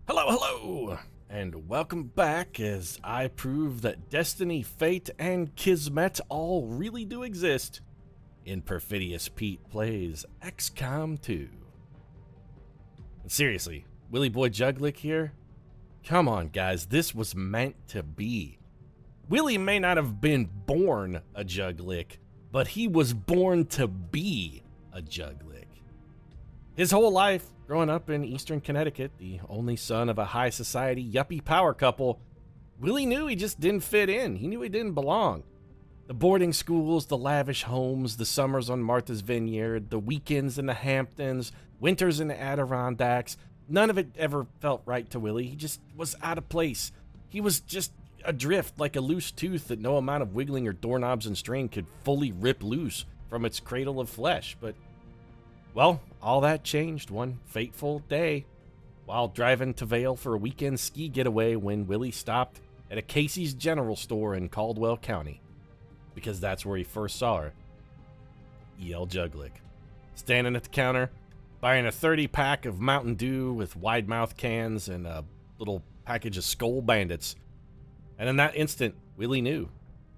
Hello, hello, and welcome back as I prove that destiny, fate, and kismet all really do exist in Perfidious Pete Plays XCOM 2. And seriously, Willy Boy Juglick here? Come on, guys, this was meant to be. Willy may not have been born a Juglick, but he was born to be a Juglick. His whole life, growing up in eastern Connecticut, the only son of a high society yuppie power couple, Willy knew he just didn't fit in. He knew he didn't belong. The boarding schools, the lavish homes, the summers on Martha's Vineyard, the weekends in the Hamptons, winters in the Adirondacks, none of it ever felt right to Willy. He just was out of place. He was just adrift like a loose tooth that no amount of wiggling or doorknobs and string could fully rip loose from its cradle of flesh. But well, all that changed one fateful day while driving to Vail for a weekend ski getaway when Willy stopped at a Casey's General Store in Caldwell County, because that's where he first saw her, E.L. Juglick, standing at the counter, buying a 30-pack of Mountain Dew with wide-mouth cans and a little package of Skull Bandits. And in that instant, Willy knew.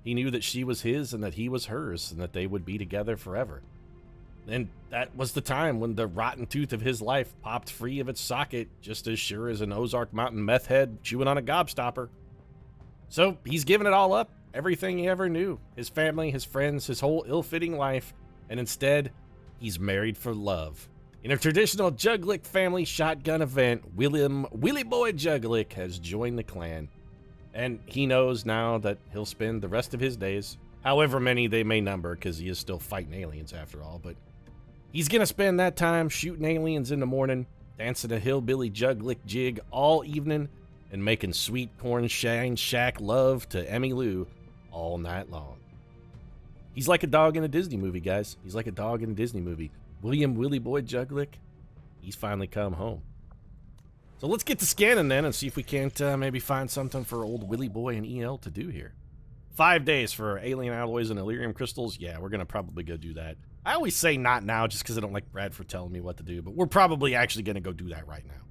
He knew that she was his and that he was hers and that they would be together forever. And that was the time when the rotten tooth of his life popped free of its socket, just as sure as an Ozark Mountain meth head chewing on a gobstopper. So he's given it all up, everything he ever knew, his family, his friends, his whole ill-fitting life, and instead, he's married for love. In a traditional Juglick family shotgun event, Willy Boy Juglick has joined the clan, and he knows now that he'll spend the rest of his days, however many they may number, because he is still fighting aliens after all, but he's gonna spend that time shooting aliens in the morning, dancing a hillbilly Juglick jig all evening, and making sweet corn shine shack love to Emmy Lou all night long. He's like a dog in a Disney movie, guys. He's like a dog in a Disney movie. Willy Boy Juglick, he's finally come home. So let's get to scanning then and see if we can't maybe find something for old Willy Boy and EL to do here. 5 days for alien alloys and Illyrium crystals. Yeah, we're gonna probably go do that. I always say not now just because I don't like Bradford telling me what to do, but we're probably actually going to go do that right now.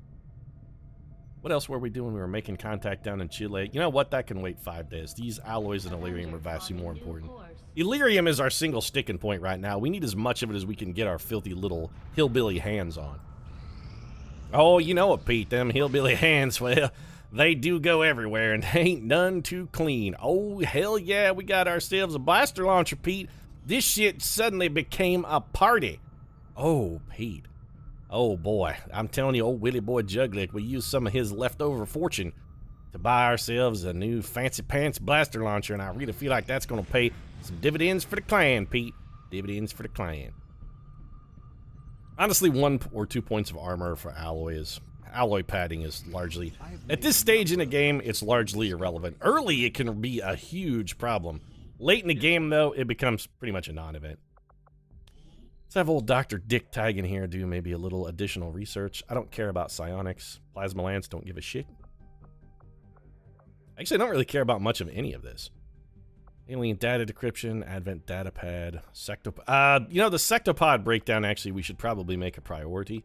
What else were we doing? We were making contact down in Chile. You know what? That can wait 5 days. These alloys and Illyrium are vastly more important. Illyrium is our single sticking point right now. We need as much of it as we can get our filthy little hillbilly hands on. Oh, you know it, Pete. Them hillbilly hands, well, they do go everywhere, and they ain't none too clean. Oh, hell yeah, we got ourselves a blaster launcher, Pete. This shit suddenly became a party. Oh, Pete. Oh, boy. I'm telling you, old Willy Boy Juglick, we used some of his leftover fortune to buy ourselves a new fancy pants blaster launcher, and I really feel like that's going to pay some dividends for the clan, Pete. Dividends for the clan. Honestly, 1 or 2 points of armor for alloy padding is largely, at this stage in the game, it's largely irrelevant. Early, it can be a huge problem. Late in the game, though, it becomes pretty much a non-event. Let's have old Dr. Dick Tigan here do maybe a little additional research. I don't care about psionics. Plasma Lance don't give a shit. Actually, I don't really care about much of any of this. Alien data decryption, Advent datapad, sectopod. You know, the sectopod breakdown, actually, we should probably make a priority.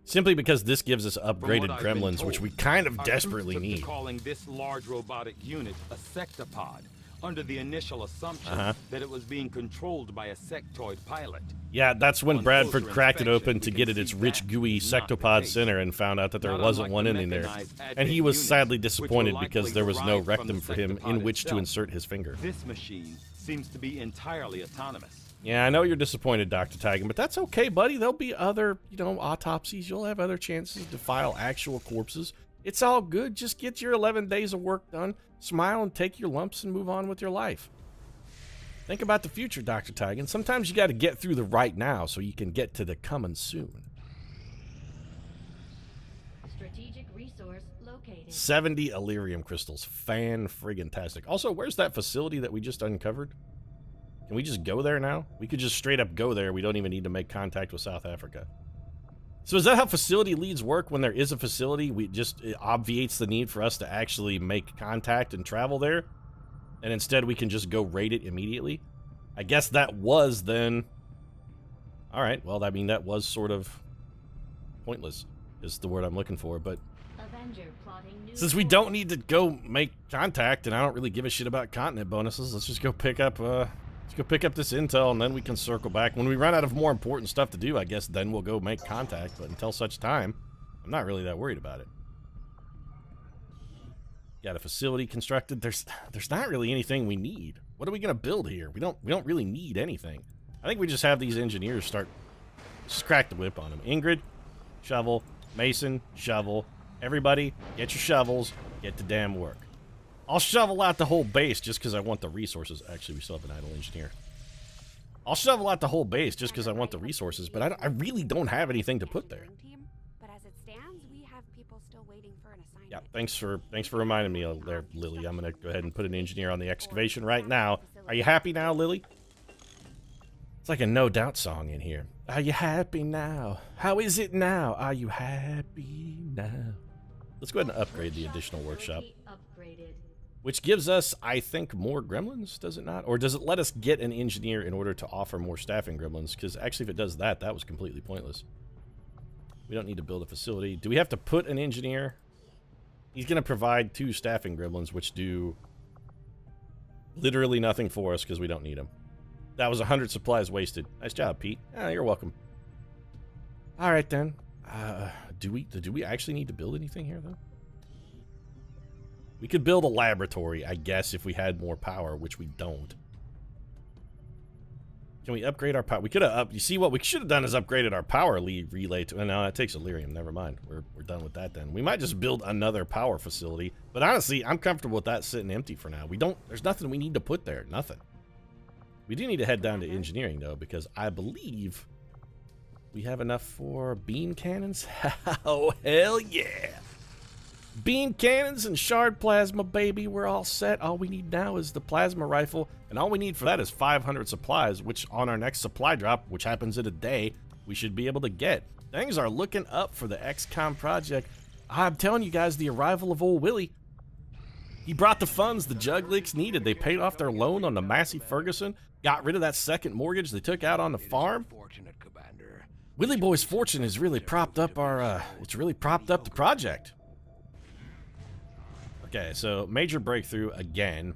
Simply because this gives us upgraded gremlins, which we kind of desperately need. Calling this large robotic unit a sectopod, under the initial assumption that it was being controlled by a sectoid pilot. Yeah, that's when Bradford cracked it open to get at its rich, gooey sectopod center and found out that there wasn't one in there. And he was sadly disappointed because there was no rectum for him in which to insert his finger. This machine seems to be entirely autonomous. Yeah, I know you're disappointed, Dr. Tigan, but that's okay, buddy. There'll be other, autopsies. You'll have other chances to file actual corpses. It's all good. Just get your 11 days of work done, smile and take your lumps and move on with your life. Think about the future, Dr. Tigan. Sometimes you got to get through the right now so you can get to the coming soon. Strategic resource located. 70 Illyrium crystals. Fan-friggin-tastic. Also, where's that facility that we just uncovered? Can we just go there now? We could just straight up go there. We don't even need to make contact with South Africa. So is that how facility leads work? When there is a facility, it obviates the need for us to actually make contact and travel there? And instead we can just go raid it immediately? I guess that was then... Alright, well, I mean, that was sort of pointless, is the word I'm looking for, but... Avenger plotting new Since we don't need to go make contact, and I don't really give a shit about continent bonuses, let's just go pick up this intel, and then we can circle back. When we run out of more important stuff to do, I guess then we'll go make contact, but until such time, I'm not really that worried about it. Got a facility constructed. There's not really anything we need. What are we gonna build here? We don't really need anything. I think we just have these engineers just crack the whip on them. Ingrid, shovel. Mason, shovel. Everybody, get your shovels. Get to damn work. I'll shovel out the whole base just because I want the resources. Actually, we still have an idle engineer. I'll shovel out the whole base just because I want the resources, but I really don't have anything to put there. But as it stands, we have people still waiting for an assignment. Yeah, thanks for reminding me there, Lily. I'm gonna go ahead and put an engineer on the excavation right now. Are you happy now, Lily? It's like a No Doubt song in here. Are you happy now? How is it now? Are you happy now? Let's go ahead and upgrade the additional workshop. Upgraded. Which gives us, I think, more gremlins, does it not? Or does it let us get an engineer in order to offer more staffing gremlins? Because actually, if it does that, that was completely pointless. We don't need to build a facility. Do we have to put an engineer? He's going to provide 2 staffing gremlins, which do literally nothing for us because we don't need them. That was 100 supplies wasted. Nice job, Pete. Ah, you're welcome. All right, then. Do we actually need to build anything here, though? We could build a laboratory, I guess, if we had more power, which we don't. Can we upgrade our power? We could have you see what we should have done is upgraded our power relay to. No, that takes Illyrium. Never mind. We're done with that then. We might just build another power facility. But honestly, I'm comfortable with that sitting empty for now. There's nothing we need to put there. Nothing. We do need to head down to engineering though, because I believe we have enough for beam cannons. Oh hell yeah! Beam cannons and shard plasma, baby. We're all set. All we need now is the plasma rifle, and all we need for that is 500 supplies, which on our next supply drop, which happens in a day, we should be able to get. Things are looking up for the XCOM project. I'm telling you guys, the arrival of old Willie. He brought the funds the Juglicks needed. They paid off their loan on the Massey Ferguson, got rid of that second mortgage they took out on the farm. Willie Boy's fortune has really propped up the project. Okay, so major breakthrough again.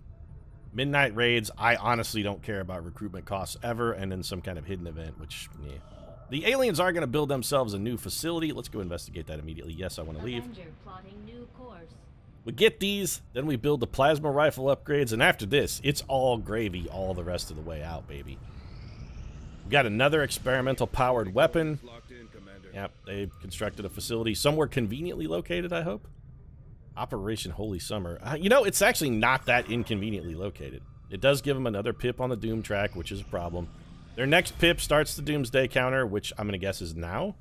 Midnight raids. I honestly don't care about recruitment costs ever, and then some kind of hidden event, which, yeah. The aliens are going to build themselves a new facility. Let's go investigate that immediately. Yes, I want to leave. Avenger plotting new course. We get these, then we build the plasma rifle upgrades, and after this, it's all gravy all the rest of the way out, baby. We got another experimental powered weapon. Yep, they've constructed a facility somewhere conveniently located, I hope. Operation Holy Summer. You know, it's actually not that inconveniently located. It does give them another pip on the Doom track, which is a problem. Their next pip starts the Doomsday counter, which I'm going to guess is now.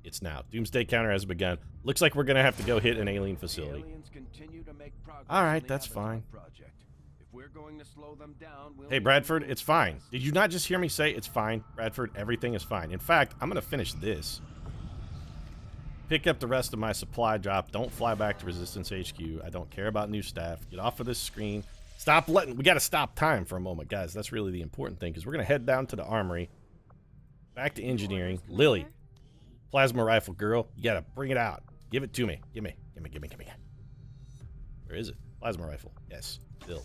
It's now. Doomsday counter has begun. Looks like we're going to have to go hit an alien facility. Alright, that's fine. Hey, Bradford, it's fine. Did you not just hear me say it's fine? Bradford, everything is fine. In fact, I'm going to finish this. Pick up the rest of my supply drop. Don't fly back to Resistance HQ. I don't care about new staff. Get off of this screen. Stop letting... We got to stop time for a moment, guys. That's really the important thing, because we're going to head down to the armory. Back to engineering. Lily. Plasma rifle, girl. You got to bring it out. Give it to me. Give me. Where is it? Plasma rifle. Yes. Build.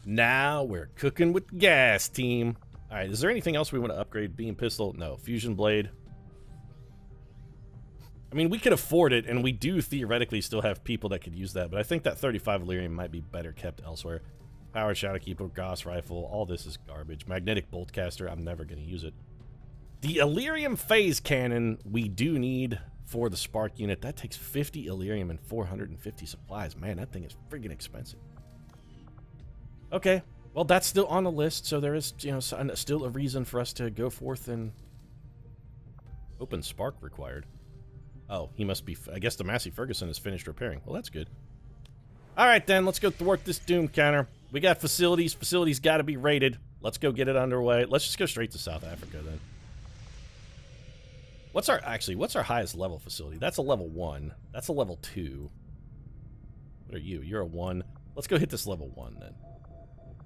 Now we're cooking with gas, team. All right. Is there anything else we want to upgrade? Beam pistol? No. Fusion blade. I mean, we could afford it, and we do theoretically still have people that could use that, but I think that 35 Illyrium might be better kept elsewhere. Power Shadowkeeper, Gauss Rifle, all this is garbage. Magnetic Boltcaster, I'm never going to use it. The Illyrium Phase Cannon we do need for the Spark unit. That takes 50 Illyrium and 450 supplies. Man, that thing is friggin' expensive. Okay, well, that's still on the list, so there is, you know, still a reason for us to go forth and open Spark required. Oh, he must be... I guess the Massey Ferguson is finished repairing. Well, that's good. All right, then. Let's go thwart this Doom counter. We got facilities. Facilities got to be raided. Let's go get it underway. Let's just go straight to South Africa, then. What's our... Actually, what's our highest level facility? That's a level 1. That's a level 2. What are you? You're a 1. Let's go hit this level 1, then.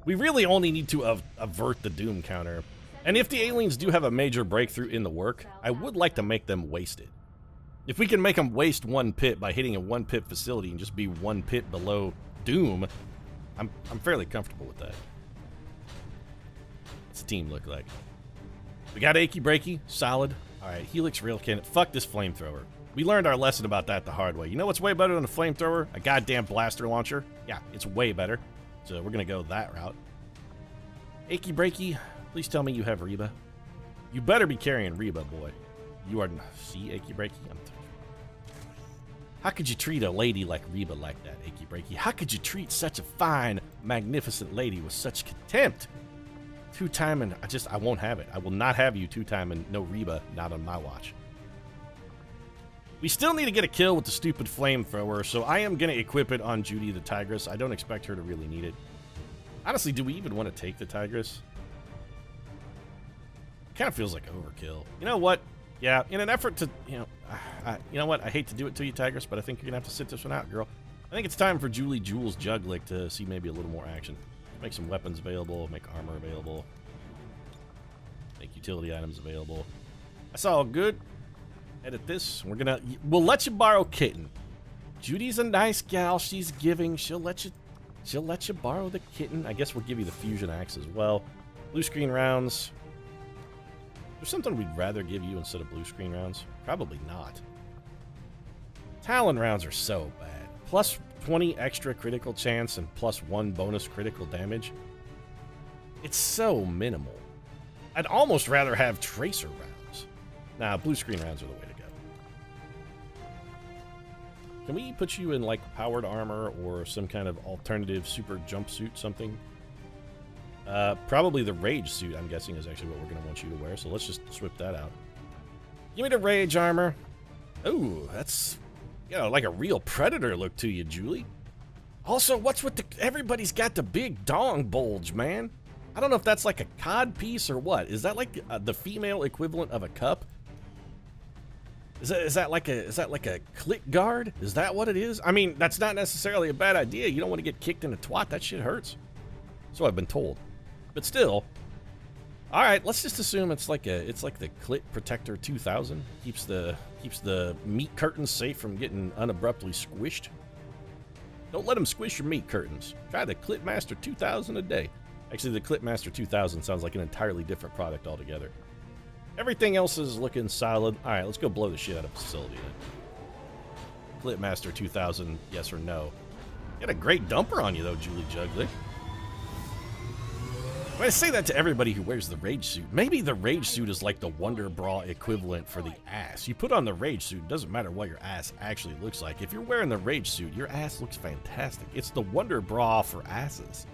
We really only need to avert the Doom counter. And if the aliens do have a major breakthrough in the work, I would like to make them waste it. If we can make them waste 1 pit by hitting a 1 pit facility and just be 1 pit below Doom, I'm fairly comfortable with that. What's the team look like? We got Achy Breaky, solid. Alright, Helix Rail Cannon. Fuck this flamethrower. We learned our lesson about that the hard way. You know what's way better than a flamethrower? A goddamn blaster launcher. Yeah, it's way better. So we're gonna go that route. Achy Breaky, please tell me you have Reba. You better be carrying Reba, boy. You are... See, Achy Breaky? How could you treat a lady like Reba like that, Achy Breaky? How could you treat such a fine, magnificent lady with such contempt? 2-timing, I won't have it. I will not have you 2-timing no Reba, not on my watch. We still need to get a kill with the stupid flamethrower, so I am going to equip it on Judy the Tigress. I don't expect her to really need it. Honestly, do we even want to take the Tigress? Kind of feels like overkill. You know what? Yeah, in an effort to, you know what? I hate to do it to you, Tigress, but I think you're going to have to sit this one out, girl. I think it's time for Julie Jules Juglick to see maybe a little more action. Make some weapons available, make armor available, make utility items available. That's all good. Edit this. We'll let you borrow Kitten. Judy's a nice gal. She's giving. She'll let you borrow the Kitten. I guess we'll give you the fusion axe as well. Blue screen rounds. There's something we'd rather give you instead of blue screen rounds? Probably not. Talon rounds are so bad. Plus 20 extra critical chance and plus 1 bonus critical damage. It's so minimal. I'd almost rather have tracer rounds. Nah, blue screen rounds are the way to go. Can we put you in like powered armor or some kind of alternative super jumpsuit something? Probably the rage suit, I'm guessing, is actually what we're going to want you to wear, so let's just swip that out. Give me the rage armor. Ooh, that's, you know, like a real predator look to you, Julie. Also, what's with the... Everybody's got the big dong bulge, man. I don't know if that's like a cod piece or what. Is that like the female equivalent of a cup? Is that like a clit guard? Is that what it is? I mean, that's not necessarily a bad idea. You don't want to get kicked in the twat. That shit hurts. So I've been told. But still, all right. Let's just assume it's like the Clit Protector 2000. Keeps the meat curtains safe from getting unabruptly squished. Don't let them squish your meat curtains. Try the Clit Master 2000 a day. Actually, the Clit Master 2000 sounds like an entirely different product altogether. Everything else is looking solid. All right, let's go blow the shit out of the facility then. Clit Master 2000, yes or no? You got a great dumper on you though, Julie Juglick. I say that to everybody who wears the rage suit. Maybe the rage suit is like the Wonder Bra equivalent for the ass. You put on the rage suit, it doesn't matter what your ass actually looks like. If you're wearing the rage suit, your ass looks fantastic. It's the Wonder Bra for asses.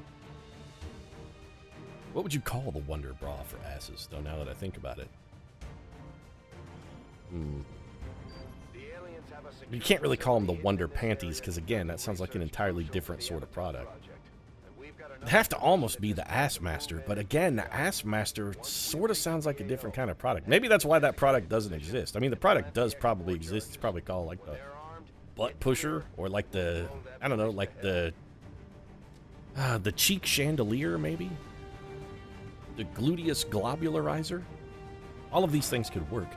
What would you call the Wonder Bra for asses, though, now that I think about it? You can't really call them the Wonder Panties, because again, that sounds like an entirely different sort of product. It'd have to almost be the Ass Master, but again, the Ass Master sort of sounds like a different kind of product. Maybe that's why that product doesn't exist. I mean, the product does probably exist. It's probably called like the Butt Pusher, or like the, I don't know, like the Cheek Chandelier, maybe? The Gluteus Globularizer? All of these things could work.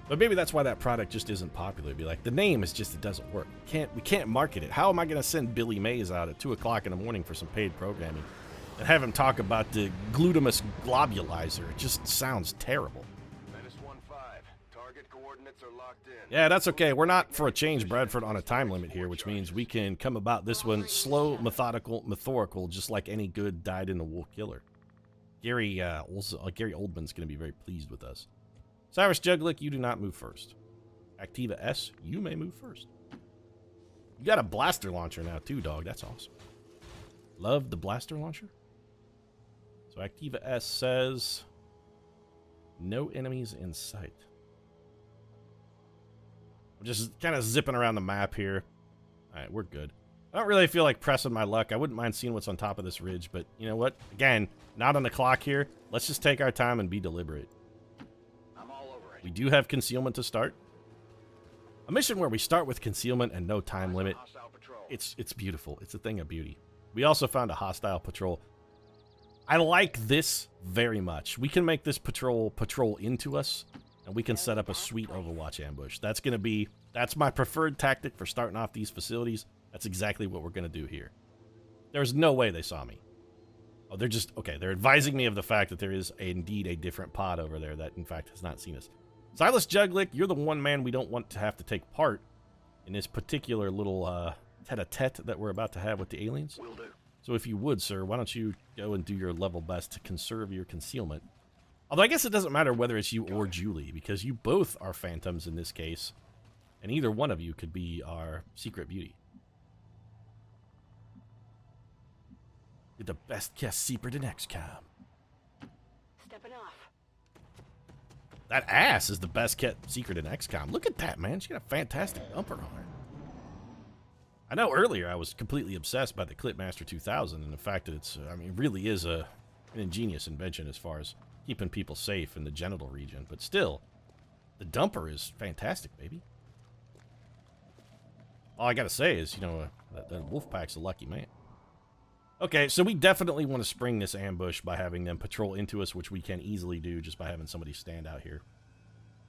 But maybe that's why that product just isn't popular. It'd be like, the name is just, it doesn't work. We can't market it. How am I going to send Billy Mays out at 2 o'clock in the morning for some paid programming and have him talk about the Gluteus Globulizer? It just sounds terrible. Target coordinates are locked in. Yeah, that's okay. We're not, for a change, Bradford, on a time limit here, which means we can come about this one slow, methodical, just like any good dyed-in-the-wool killer. Gary Oldman's going to be very pleased with us. Cyrus Juglick, you do not move first. Activa S, you may move first. You got a blaster launcher now too, dog. That's awesome. Love the blaster launcher. So Activa S says no enemies in sight. I'm just kind of zipping around the map here. All right, we're good. I don't really feel like pressing my luck. I wouldn't mind seeing what's on top of this ridge, but you know what? Again, not on the clock here. Let's just take our time and be deliberate. We do have concealment to start. A mission where we start with concealment and no time limit. It's beautiful. It's a thing of beauty. We also found a hostile patrol. I like this very much. We can make this patrol into us. and we can set up a sweet Overwatch ambush. That's my preferred tactic for starting off these facilities. That's exactly what we're going to do here. There's no way they saw me. Oh, they're just, okay, they're advising me of the fact that there is indeed a different pod over there that, in fact, has not seen us. Silas Juglick, you're the one man we don't want to have to take part in this particular little tete-a-tete that we're about to have with the aliens. Will do. So if you would, sir, why don't you go and do your level best to conserve your concealment. Although I guess it doesn't matter whether it's you or Julie, because you both are phantoms in this case, and either one of you could be our secret beauty. You're the best kept secret in XCOM. Stepping off. That ass is the best kept secret in XCOM. Look at that, man. She got a fantastic bumper on her. I know earlier I was completely obsessed by the Clipmaster 2000 and the fact that it's, I mean, it really is an ingenious invention as far as keeping people safe in the genital region. But still, the dumper is fantastic, baby. All I gotta say is, you know, that Wolfpack's a lucky man. Okay, so we definitely want to spring this ambush by having them patrol into us, which we can easily do just by having somebody stand out here.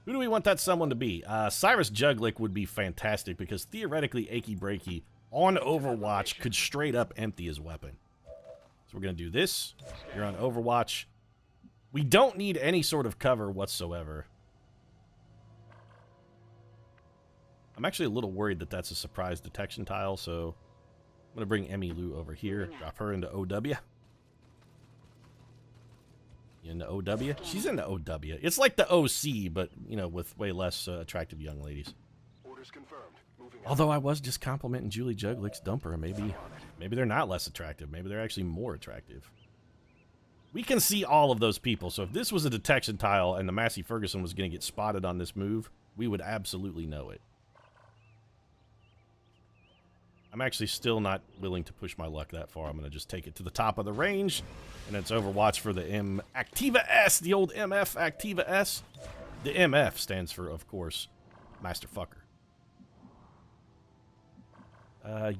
Who do we want that someone to be? Cyrus Juglick would be fantastic because theoretically Achy Breaky on Overwatch could straight up empty his weapon. So we're going to do this. You're on Overwatch. We don't need any sort of cover whatsoever. I'm actually a little worried that that's a surprise detection tile, so I'm going to bring Emmy Lou over here, drop her into OW. You into OW? She's into OW. It's like the OC, but, you know, with way less attractive young ladies. Orders confirmed. Moving out. Although I was just complimenting Julie Juglick's dumper, maybe they're not less attractive. Maybe they're actually more attractive. We can see all of those people, so if this was a detection tile and the Massey Ferguson was going to get spotted on this move, we would absolutely know it. I'm actually still not willing to push my luck that far. I'm going to just take it to the top of the range, and it's Overwatch for the M Activa S, the old MF Activa S. The MF stands for, of course, Master Fucker.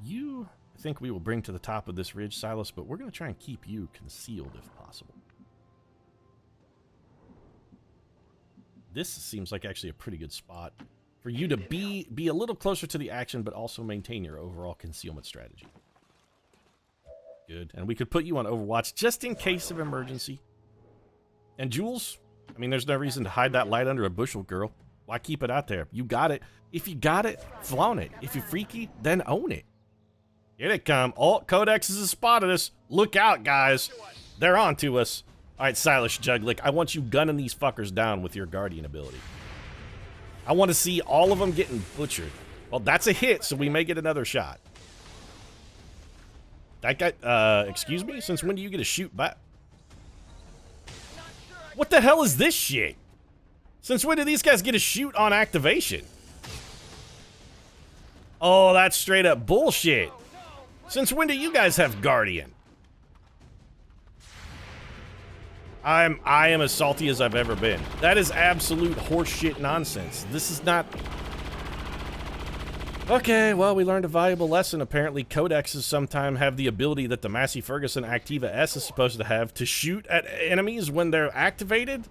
You, I think we will bring to the top of this ridge, Silas, but we're going to try and keep you concealed if possible. This seems like actually a pretty good spot for you to be a little closer to the action, but also maintain your overall concealment strategy. Good. And we could put you on Overwatch just in case of emergency. And Jules, I mean, there's no reason to hide that light under a bushel, girl. Why keep it out there? You got it. If you got it, flaunt it. If you're freaky, then own it. Here they come. Oh, Codex has spotted us. Look out, guys. They're on to us. All right, Silas Juglick, I want you gunning these fuckers down with your Guardian ability. I want to see all of them getting butchered. Well, that's a hit, so we may get another shot. That guy, excuse me? Since when do you get a shoot back? What the hell is this shit? Since when do these guys get a shoot on activation? Oh, that's straight up bullshit. Since when do you guys have Guardian? I am as salty as I've ever been. That is absolute horseshit nonsense. This is not... Okay, well, we learned a valuable lesson. Apparently, Codexes sometimes have the ability that the Massey Ferguson Activa S is supposed to have to shoot at enemies when they're activated.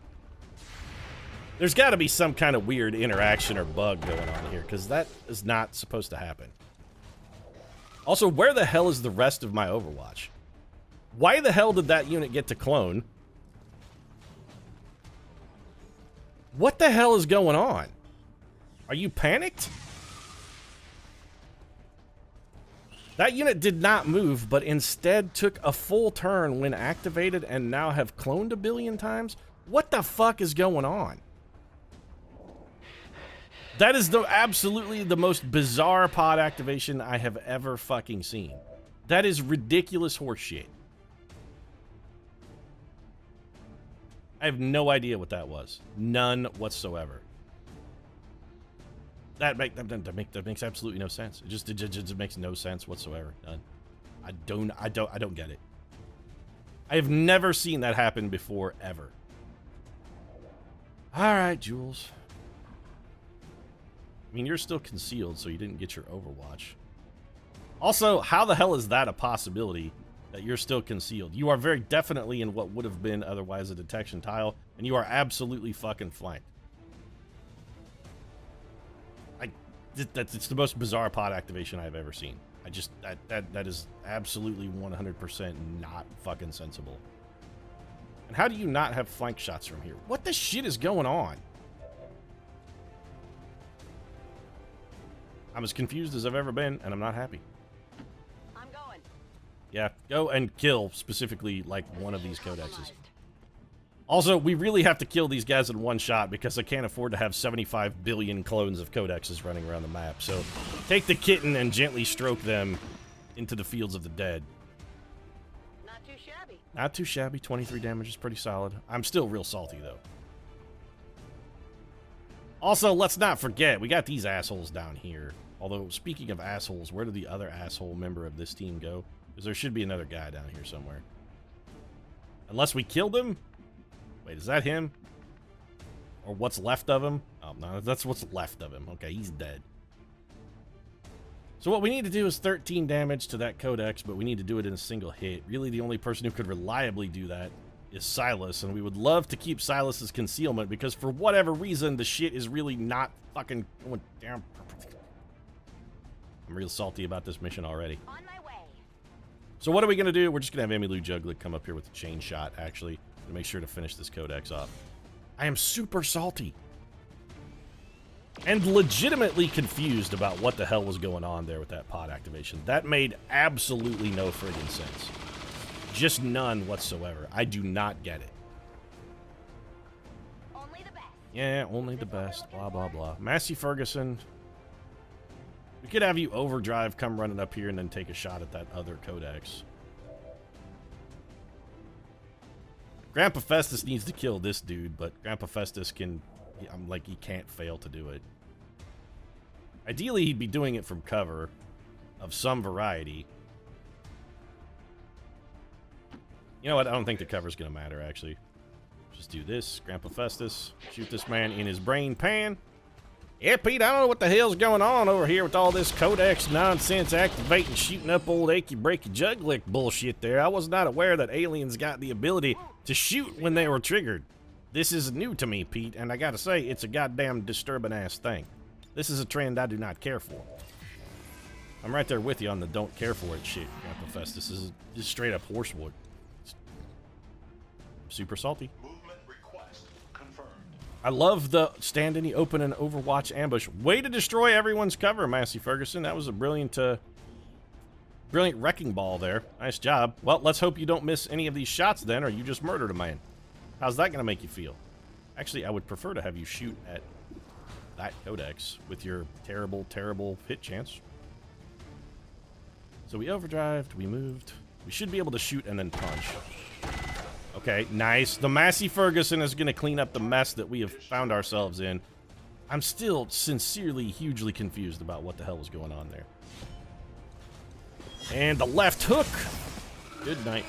There's got to be some kind of weird interaction or bug going on here, because that is not supposed to happen. Also, where the hell is the rest of my Overwatch? Why the hell did that unit get to clone? What the hell is going on? Are you panicked? That unit did not move, but instead took a full turn when activated and now have cloned a billion times? What the fuck is going on? That is absolutely the most bizarre pod activation I have ever fucking seen. That is ridiculous horseshit. I have no idea what that was. None whatsoever. That makes absolutely no sense. It just makes no sense whatsoever. None. I don't get it. I have never seen that happen before, ever. All right, Jules. I mean, you're still concealed, so you didn't get your Overwatch. Also, how the hell is that a possibility that you're still concealed? You are very definitely in what would have been otherwise a detection tile, and you are absolutely fucking flanked. It's the most bizarre pod activation I've ever seen. I just, that is absolutely 100% not fucking sensible. And how do you not have flank shots from here? What the shit is going on? I'm as confused as I've ever been, and I'm not happy. I'm going. Yeah, go and kill, specifically, like, one of these codexes. Also, we really have to kill these guys in one shot because I can't afford to have 75 billion clones of codexes running around the map. So, take the kitten and gently stroke them into the fields of the dead. Not too shabby. Not too shabby. 23 damage is pretty solid. I'm still real salty, though. Also, let's not forget, we got these assholes down here. Although, speaking of assholes, where did the other asshole member of this team go? Because there should be another guy down here somewhere. Unless we killed him? Wait, is that him? Or what's left of him? Oh, no, that's what's left of him. Okay, he's dead. So what we need to do is 13 damage to that codex, but we need to do it in a single hit. Really, the only person who could reliably do that is Silas, and we would love to keep Silas's concealment because for whatever reason, the shit is really not fucking going down. I'm real salty about this mission already. On my way. So what are we going to do? We're just going to have Emmylou Juglet come up here with a chain shot, actually, to make sure to finish this codex off. I am super salty. And legitimately confused about what the hell was going on there with that pod activation. That made absolutely no friggin' sense. Just none whatsoever. I do not get it. Only the best. Yeah, only the best. Blah, blah, blah. Massey Ferguson. We could have you overdrive, come running up here, and then take a shot at that other codex. Grandpa Festus needs to kill this dude, but Grandpa Festus can... I'm like, he can't fail to do it. Ideally, he'd be doing it from cover of some variety. You know what? I don't think the cover's going to matter, actually. Just do this. Grandpa Festus. Shoot this man in his brain pan. Yeah, Pete, I don't know what the hell's going on over here with all this codex nonsense activating, shooting up old achy-breaky juglick bullshit there. I was not aware that aliens got the ability to shoot when they were triggered. This is new to me, Pete, and I gotta say, it's a goddamn disturbing-ass thing. This is a trend I do not care for. I'm right there with you on the don't care for it shit, Grandpa Festus. This is just straight-up horsewood. Super salty. Movement request confirmed. I love the stand in the open and Overwatch ambush. Way to destroy everyone's cover, Massey Ferguson. That was a brilliant wrecking ball there. Nice job. Well, let's hope you don't miss any of these shots then, or you just murdered a man. How's that going to make you feel? Actually, I would prefer to have you shoot at that codex with your terrible, terrible hit chance. So we overdrived, we moved. We should be able to shoot and then punch. Okay, nice. The Massey Ferguson is going to clean up the mess that we have found ourselves in. I'm still sincerely, hugely confused about what the hell was going on there. And the left hook. Good night.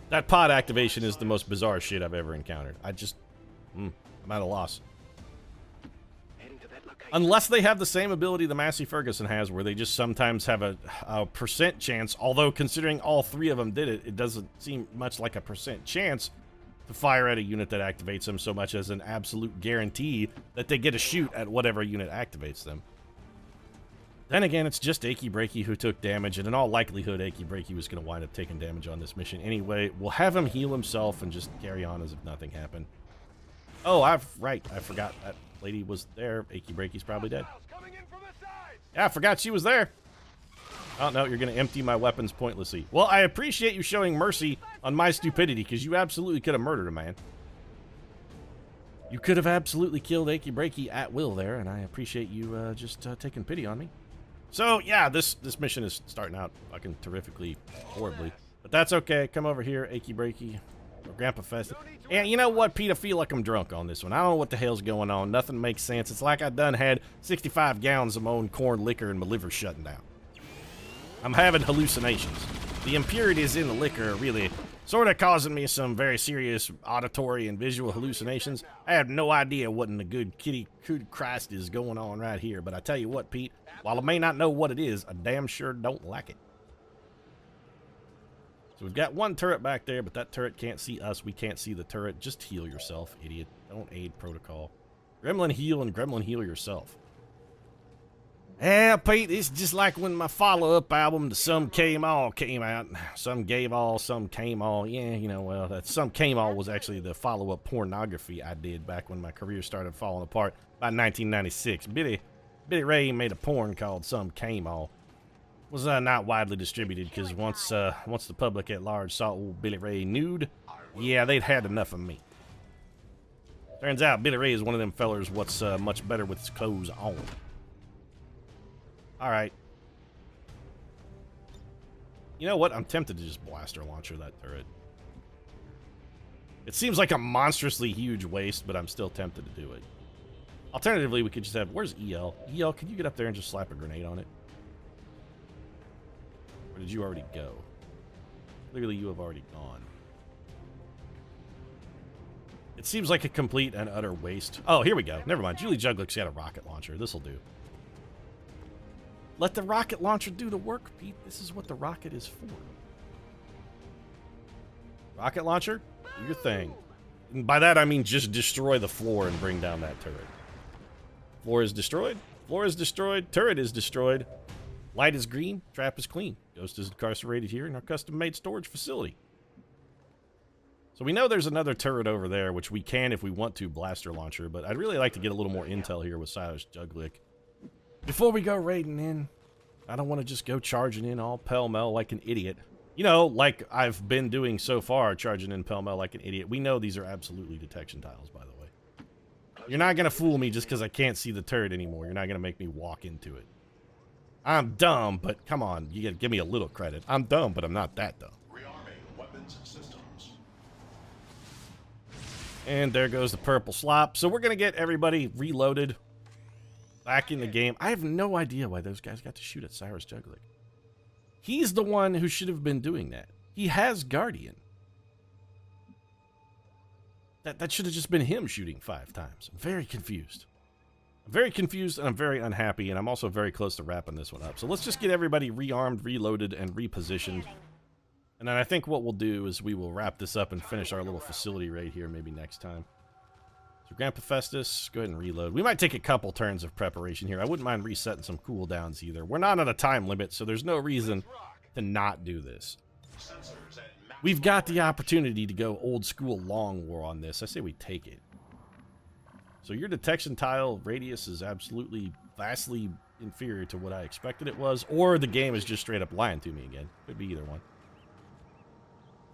That pod activation is the most bizarre shit I've ever encountered. I'm at a loss. Heading to that location. Unless they have the same ability the Massey Ferguson has, where they just sometimes have a percent chance, although considering all three of them did it, it doesn't seem much like a percent chance to fire at a unit that activates them so much as an absolute guarantee that they get a shoot at whatever unit activates them. Then again, it's just Achy Breaky who took damage, and in all likelihood, Achy Breaky was going to wind up taking damage on this mission anyway. We'll have him heal himself and just carry on as if nothing happened. Oh, I forgot that lady was there. Achy Breaky's probably dead. Yeah, I forgot she was there. Oh, no, you're going to empty my weapons pointlessly. Well, I appreciate you showing mercy on my stupidity, because you absolutely could have murdered a man. You could have absolutely killed Achy Breaky at will there, and I appreciate you just taking pity on me. So, yeah, this mission is starting out fucking terrifically, horribly. But that's okay. Come over here, Achy Breaky, or Grandpa Festus. And you know what, Pete? I feel like I'm drunk on this one. I don't know what the hell's going on. Nothing makes sense. It's like I done had 65 gallons of my own corn liquor and my liver's shutting down. I'm having hallucinations. The impurities in the liquor are really sort of causing me some very serious auditory and visual hallucinations. I have no idea what in the good kitty Christ is going on right here. But I tell you what, Pete, while I may not know what it is, I damn sure don't like it. So we've got one turret back there, but that turret can't see us. We can't see the turret. Just heal yourself, idiot. Don't aid protocol. Gremlin heal and gremlin heal yourself. Yeah, Pete, it's just like when my follow-up album, The Some Came All, came out. Some gave all, some came all. Yeah, you know, well, that Some Came All was actually the follow-up pornography I did back when my career started falling apart by 1996. Billy Ray made a porn called Some Came All. Was not widely distributed because once the public at large saw old Billy Ray nude, yeah, they'd had enough of me. Turns out Billy Ray is one of them fellers what's much better with his clothes on. Alright. You know what? I'm tempted to just blaster launcher that turret. It seems like a monstrously huge waste, but I'm still tempted to do it. Alternatively, we could just have... Where's EL? EL, can you get up there and just slap a grenade on it? Or did you already go? Clearly, you have already gone. It seems like a complete and utter waste. Oh, here we go. Never mind. Julie Juglick's got a rocket launcher. This'll do. Let the rocket launcher do the work, Pete. This is what the rocket is for. Rocket launcher, do your thing. And by that, I mean just destroy the floor and bring down that turret. Floor is destroyed. Floor is destroyed. Turret is destroyed. Light is green. Trap is clean. Ghost is incarcerated here in our custom-made storage facility. So we know there's another turret over there, which we can, if we want to, blaster launcher. But I'd really like to get a little more intel here with Cyrus Juglick. Before we go raiding in, I don't want to just go charging in all pell-mell like an idiot. You know, like I've been doing so far, charging in pell-mell like an idiot. We know these are absolutely detection tiles, by the way. You're not going to fool me just because I can't see the turret anymore. You're not going to make me walk into it. I'm dumb, but come on, you got to give me a little credit. I'm dumb, but I'm not that dumb. Rearming weapons and systems. And there goes the purple slop. So we're going to get everybody reloaded. Back in the game. I have no idea why those guys got to shoot at Cyrus Juglick. He's the one who should have been doing that. He has Guardian. That should have just been him shooting 5 times. I'm very confused. I'm very confused and I'm very unhappy, and I'm also very close to wrapping this one up. So let's just get everybody rearmed, reloaded, and repositioned. And then I think what we'll do is we will wrap this up and finish our little facility raid here maybe next time. So Grandpa Festus, go ahead and reload. We might take a couple turns of preparation here. I wouldn't mind resetting some cooldowns either. We're not on a time limit, so there's no reason to not do this. We've got the opportunity to go old school long war on this. I say we take it. So your detection tile radius is absolutely vastly inferior to what I expected it was, or the game is just straight up lying to me again. Could be either one.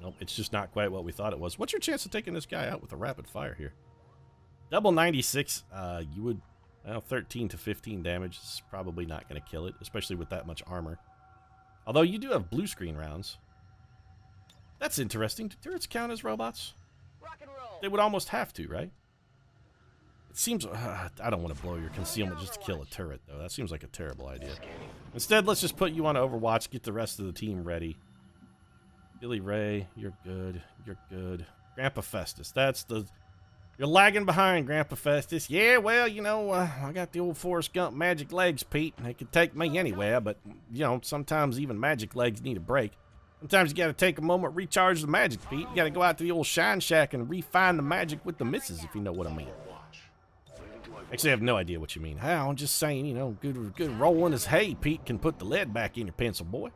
Nope, it's just not quite what we thought it was. What's your chance of taking this guy out with a rapid fire here? Double 96, you would, well, 13 to 15 damage is probably not going to kill it, especially with that much armor. Although you do have blue screen rounds. That's interesting. Do turrets count as robots? Rock and roll. They would almost have to, right? It seems, I don't want to blow your concealment just to kill a turret, though. That seems like a terrible idea. Instead, let's just put you on Overwatch, get the rest of the team ready. Billy Ray, you're good. You're good. Grandpa Festus, that's the... You're lagging behind, Grandpa Festus. Yeah, well, you know, I got the old Forrest Gump magic legs, Pete, and they can take me anywhere, but, you know, sometimes even magic legs need a break. Sometimes you gotta take a moment, recharge the magic, Pete. You gotta go out to the old Shine Shack and refine the magic with the missus, if you know what I mean. Actually, I have no idea what you mean. I'm just saying, you know, good rolling as hay, Pete, can put the lead back in your pencil, boy.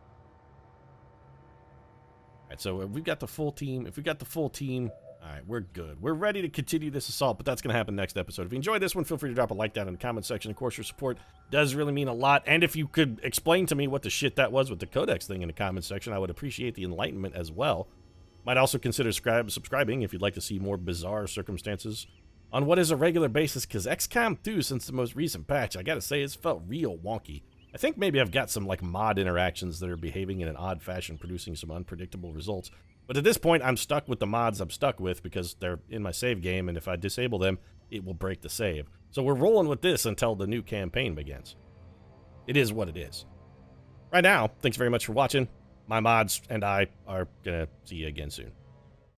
Alright, so if we've got the full team, alright, we're good. We're ready to continue this assault, but that's going to happen next episode. If you enjoyed this one, feel free to drop a like down in the comment section. Of course, your support does really mean a lot. And if you could explain to me what the shit that was with the Codex thing in the comment section, I would appreciate the enlightenment as well. Might also consider subscribing if you'd like to see more bizarre circumstances on what is a regular basis, because XCOM 2, since the most recent patch, I gotta say, it's felt real wonky. I think maybe I've got some, like, mod interactions that are behaving in an odd fashion, producing some unpredictable results. But at this point, I'm stuck with the mods I'm stuck with because they're in my save game, and if I disable them, it will break the save. So we're rolling with this until the new campaign begins. It is what it is. Right now, thanks very much for watching. My mods and I are gonna see you again soon.